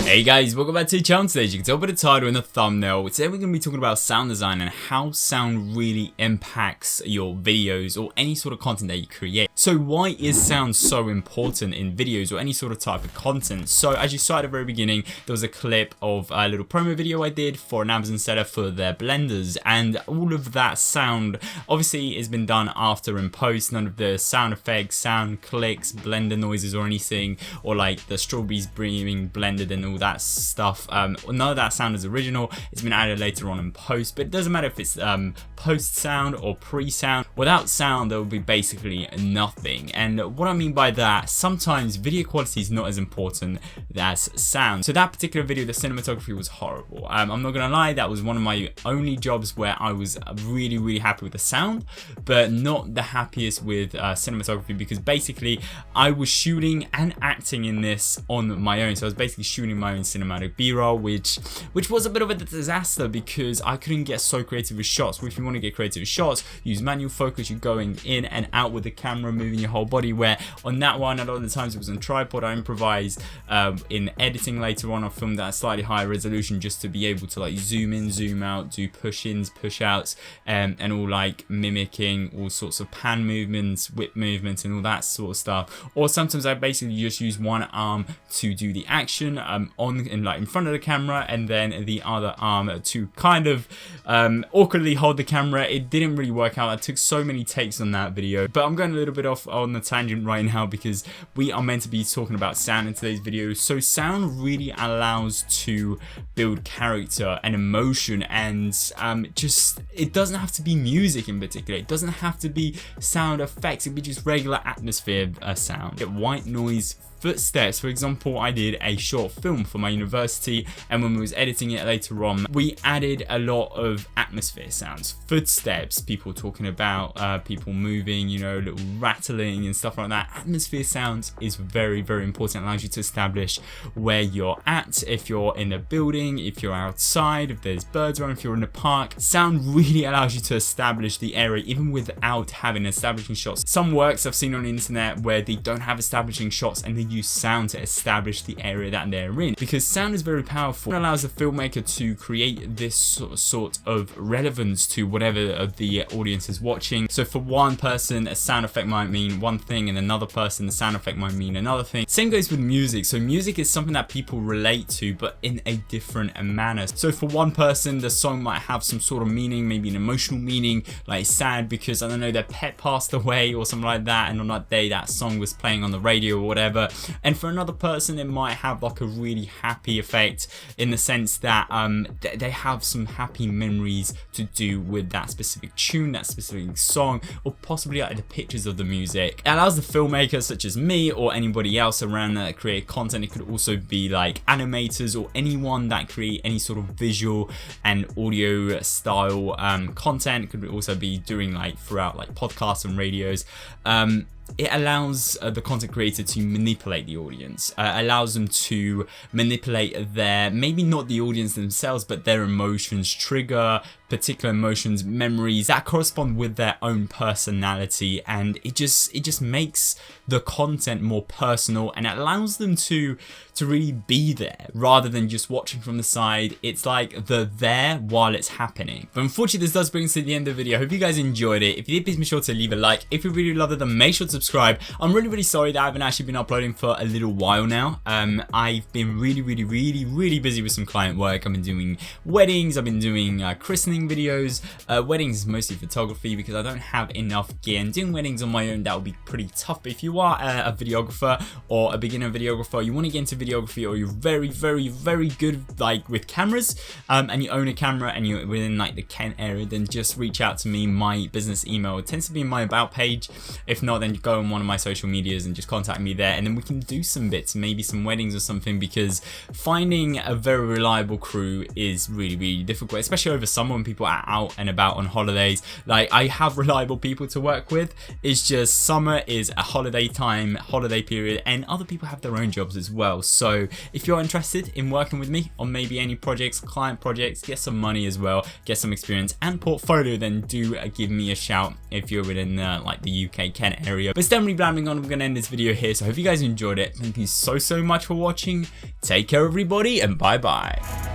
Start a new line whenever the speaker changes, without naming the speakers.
Hey guys, welcome back to the channel today. As you can tell by the title and the thumbnail, today we're going to be talking about sound design and how sound really impacts your videos or any sort of content that you create. So why is sound so important in videos or any sort of type of content? So as you saw at the very beginning, there was a clip of a little promo video I did for an Amazon seller for their blenders, and all of that sound obviously has been done after in post. None of the sound effects, sound clicks, blender noises or anything, or like the strawberries being blended and all that stuff, none of that sound is original. It's been added later on in post, but it doesn't matter if it's post sound or pre-sound. Without sound there will be basically nothing. And what I mean by that, sometimes video quality is not as important as sound. So that particular video, the cinematography was horrible. I'm not gonna lie, that was one of my only jobs where I was really happy with the sound, but not the happiest with cinematography, because basically I was shooting and acting in this on my own. So I was basically shooting my own cinematic b-roll, which was a bit of a disaster because I couldn't get so creative with shots. If you want to get creative with shots, use manual focus, you're going in and out with the camera, moving your whole body, where on that one a lot of the times it was on tripod. I improvised in editing later on. I filmed at a slightly higher resolution just to be able to like zoom in, zoom out, do push-ins, push-outs, and all like mimicking all sorts of pan movements, whip movements and all that sort of stuff. Or sometimes I basically just use one arm to do the action in front of the camera, and then the other arm to kind of awkwardly hold the camera. It didn't really work out. I took so many takes on that video, but I'm going a little bit off on the tangent right now because we are meant to be talking about sound in today's video. So sound really allows to build character and emotion, and just, it doesn't have to be music in particular. It doesn't have to be sound effects. It could be just regular atmosphere sound. Get white noise, footsteps. For example, I did a short film for my university, and when we was editing it later on, we added a lot of atmosphere sounds, footsteps, people talking about people moving, you know, little rattling and stuff like that. Atmosphere sounds is very important. It allows you to establish where you're at, if you're in a building, if you're outside, if there's birds around, if you're in a park. Sound really allows you to establish the area even without having establishing shots. Some works I've seen on the internet where they don't have establishing shots and they use sound to establish the area that they're in, because sound is very powerful. It allows the filmmaker to create this sort of relevance to whatever the audience is watching. So for one person, a sound effect might mean one thing, and another person, the sound effect might mean another thing. Same goes with music. So music is something that people relate to, but in a different manner. So for one person, the song might have some sort of meaning, maybe an emotional meaning, like sad because, I don't know, their pet passed away or something like that, and on that day that song was playing on the radio or whatever. And for another person, it might have like a really happy effect in the sense that they have some happy memories to do with that specific tune, that specific song, or possibly like the pictures of the music. It allows the filmmaker, such as me or anybody else around that create content. It could also be like animators or anyone that create any sort of visual and audio style content. It could also be doing like throughout like podcasts and radios. It allows the content creator to manipulate the audience, allows them to manipulate their, maybe not the audience themselves, but their emotions, trigger particular emotions, memories that correspond with their own personality, and it just makes the content more personal, and it allows them to really be there rather than just watching from the side. It's like they're there while it's happening. But unfortunately, this does bring us to the end of the video. I hope you guys enjoyed it. If you did, please make sure to leave a like. If you really loved it, then make sure to subscribe. I'm really sorry that I haven't actually been uploading for a little while now. I've been really busy with some client work. I've been doing weddings, I've been doing christening videos. Weddings is mostly photography because I don't have enough gear, and doing weddings on my own, that would be pretty tough. But if you are a videographer or a beginner videographer, you want to get into videography, or you're very good like with cameras, and you own a camera and you're within like the Kent area, then just reach out to me. My business email tends to be in my about page. If not, then go on one of my social medias and just contact me there, and then we can do some bits, maybe some weddings or something, because finding a very reliable crew is really difficult, especially over summer when people are out and about on holidays. Like, I have reliable people to work with. It's just summer is a holiday time, holiday period, and other people have their own jobs as well. So if you're interested in working with me on maybe any projects, client projects, get some money as well, get some experience and portfolio, then do give me a shout if you're in like the UK Kent area. But instead of blabbing on, I'm gonna end this video here. So I hope you guys enjoyed it. Thank you so much for watching. Take care everybody, and bye bye.